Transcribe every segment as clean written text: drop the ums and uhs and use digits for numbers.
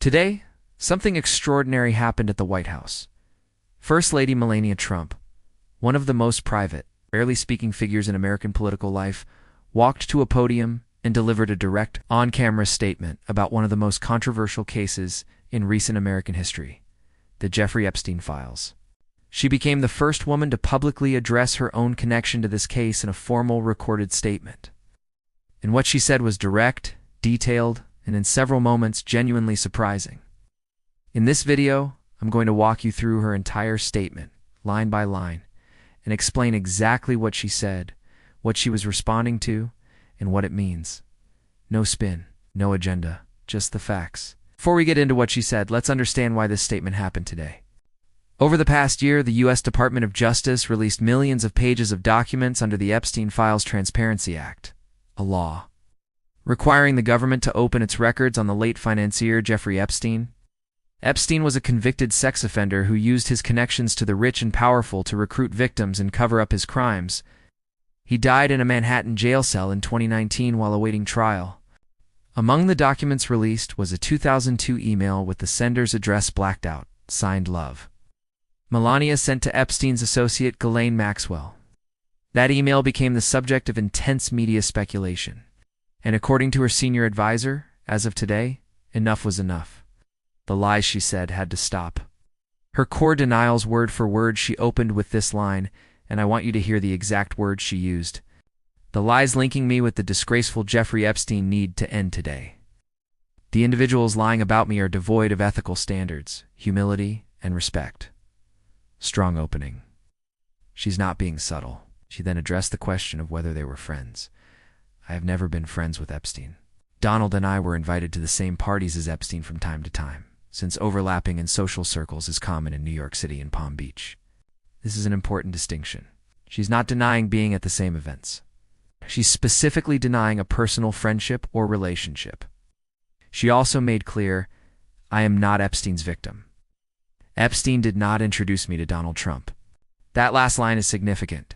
Today, something extraordinary happened at the White House. First Lady Melania Trump, one of the most private, rarely speaking figures in American political life, walked to a podium and delivered a direct, on-camera statement about one of the most controversial cases in recent American history, the Jeffrey Epstein files. She became the first woman to publicly address her own connection to this case in a formal recorded statement. And what she said was direct, detailed, and in several moments genuinely surprising. In this video, I'm going to walk you through her entire statement, line by line, and explain exactly what she said, what she was responding to, and what it means. No spin, no agenda, just the facts. Before we get into what she said, let's understand why this statement happened today. Over the past year, the U.S. Department of Justice released millions of pages of documents under the Epstein Files Transparency Act, a law requiring the government to open its records on the late financier Jeffrey Epstein. Epstein was a convicted sex offender who used his connections to the rich and powerful to recruit victims and cover up his crimes. He died in a Manhattan jail cell in 2019 while awaiting trial. Among the documents released was a 2002 email with the sender's address blacked out, signed Love. Melania sent to Epstein's associate Ghislaine Maxwell. That email became the subject of intense media speculation. And according to her senior advisor, as of today, enough was enough. The lies she said had to stop. Her core denials word for word she opened with this line, and I want you to hear the exact words she used. The lies linking me with the disgraceful Jeffrey Epstein need to end today. The individuals lying about me are devoid of ethical standards, humility, and respect. Strong opening. She's not being subtle. She then addressed the question of whether they were friends. I have never been friends with Epstein. Donald and I were invited to the same parties as Epstein from time to time, since overlapping in social circles is common in New York City and Palm Beach. This is an important distinction. She's not denying being at the same events. She's specifically denying a personal friendship or relationship. She also made clear, I am not Epstein's victim. Epstein did not introduce me to Donald Trump. That last line is significant.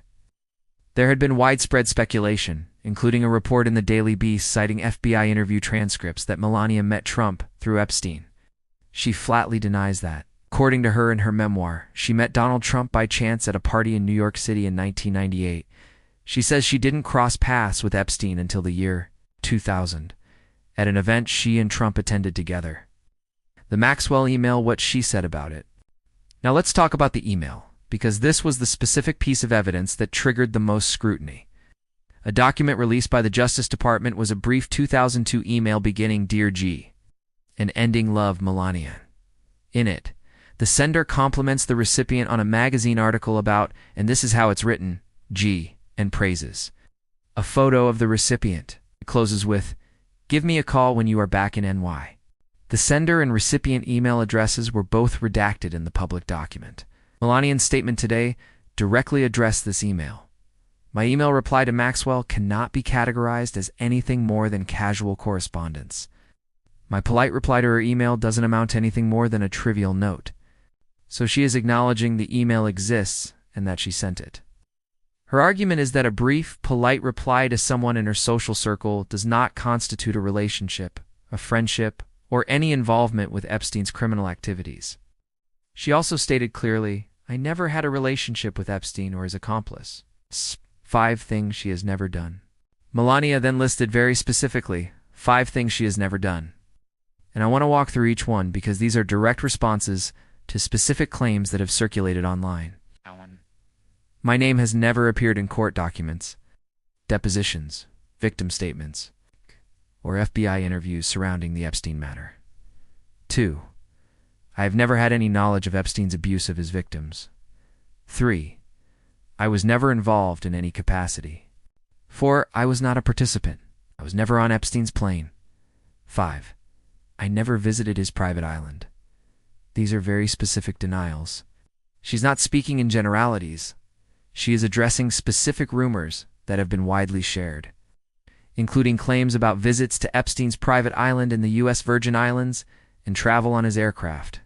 There had been widespread speculation, including a report in the Daily Beast citing FBI interview transcripts that Melania met Trump through Epstein. She flatly denies that. According to her in her memoir, she met Donald Trump by chance at a party in New York City in 1998. She says she didn't cross paths with Epstein until the year 2000, at an event she and Trump attended together. The Maxwell email, what she said about it. Now let's talk about the email, because this was the specific piece of evidence that triggered the most scrutiny. A document released by the Justice Department was a brief 2002 email beginning Dear G and ending Love Melania. In it, the sender compliments the recipient on a magazine article about, and this is how it's written, G, and praises. A photo of the recipient. It closes with, give me a call when you are back in NY. The sender and recipient email addresses were both redacted in the public document. Melania's statement today directly addressed this email. My email reply to Maxwell cannot be categorized as anything more than casual correspondence. My polite reply to her email doesn't amount to anything more than a trivial note. So she is acknowledging the email exists and that she sent it. Her argument is that a brief, polite reply to someone in her social circle does not constitute a relationship, a friendship, or any involvement with Epstein's criminal activities. She also stated clearly, I never had a relationship with Epstein or his accomplice. 5 things she has never done. Melania then listed very specifically 5 things she has never done. And I want to walk through each one because these are direct responses to specific claims that have circulated online. My name has never appeared in court documents, depositions, victim statements, or FBI interviews surrounding the Epstein matter. 2. I have never had any knowledge of Epstein's abuse of his victims. 3. I was never involved in any capacity. 4. I was not a participant. I was never on Epstein's plane. 5. I never visited his private island. These are very specific denials. She's not speaking in generalities. She is addressing specific rumors that have been widely shared, including claims about visits to Epstein's private island in the U.S. Virgin Islands and travel on his aircraft.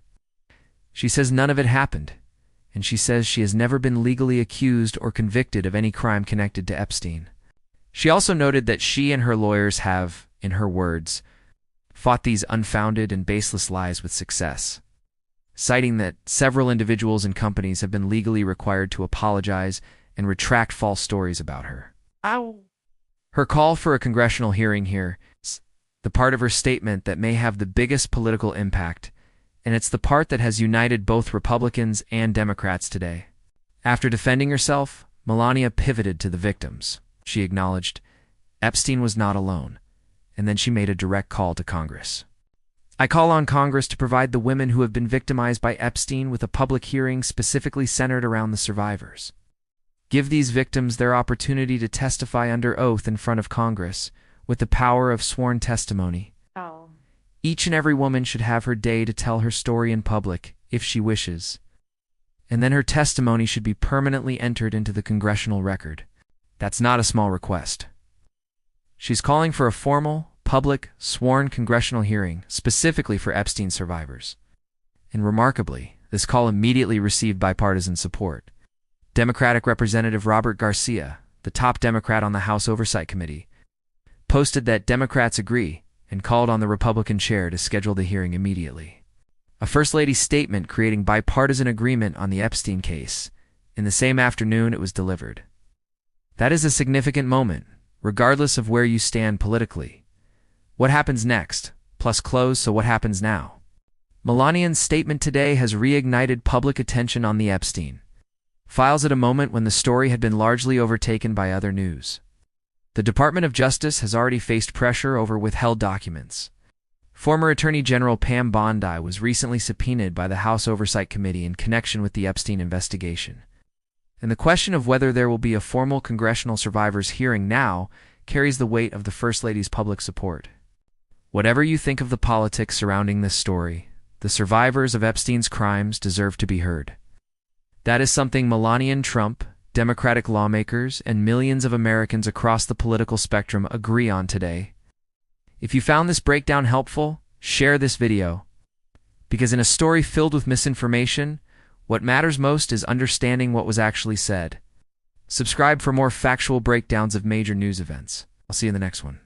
She says none of it happened, and she says she has never been legally accused or convicted of any crime connected to Epstein. She also noted that she and her lawyers have, in her words, fought these unfounded and baseless lies with success, citing that several individuals and companies have been legally required to apologize and retract false stories about her. Ow. Her call for a congressional hearing here is the part of her statement that may have the biggest political impact, and it's the part that has united both Republicans and Democrats today. After defending herself, Melania pivoted to the victims. She acknowledged Epstein was not alone, and then she made a direct call to Congress. I call on Congress to provide the women who have been victimized by Epstein with a public hearing specifically centered around the survivors. Give these victims their opportunity to testify under oath in front of Congress with the power of sworn testimony. Oh. Each and every woman should have her day to tell her story in public, if she wishes. And then her testimony should be permanently entered into the congressional record. That's not a small request. She's calling for a formal, public, sworn congressional hearing specifically for Epstein survivors. And remarkably, this call immediately received bipartisan support. Democratic Representative Robert Garcia, the top Democrat on the House Oversight Committee, posted that Democrats agree and called on the Republican chair to schedule the hearing immediately. A First Lady's statement creating bipartisan agreement on the Epstein case. In the same afternoon it was delivered. That is a significant moment, regardless of where you stand politically. What happens next? Plus close, so what happens now? Melania's statement today has reignited public attention on the Epstein files at a moment when the story had been largely overtaken by other news. The Department of Justice has already faced pressure over withheld documents. Former Attorney General Pam Bondi was recently subpoenaed by the House Oversight Committee in connection with the Epstein investigation. And the question of whether there will be a formal congressional survivors hearing now carries the weight of the First Lady's public support. Whatever you think of the politics surrounding this story, the survivors of Epstein's crimes deserve to be heard. That is something Melania Trump, Democratic lawmakers, and millions of Americans across the political spectrum agree on today. If you found this breakdown helpful, share this video. Because in a story filled with misinformation, what matters most is understanding what was actually said. Subscribe for more factual breakdowns of major news events. I'll see you in the next one.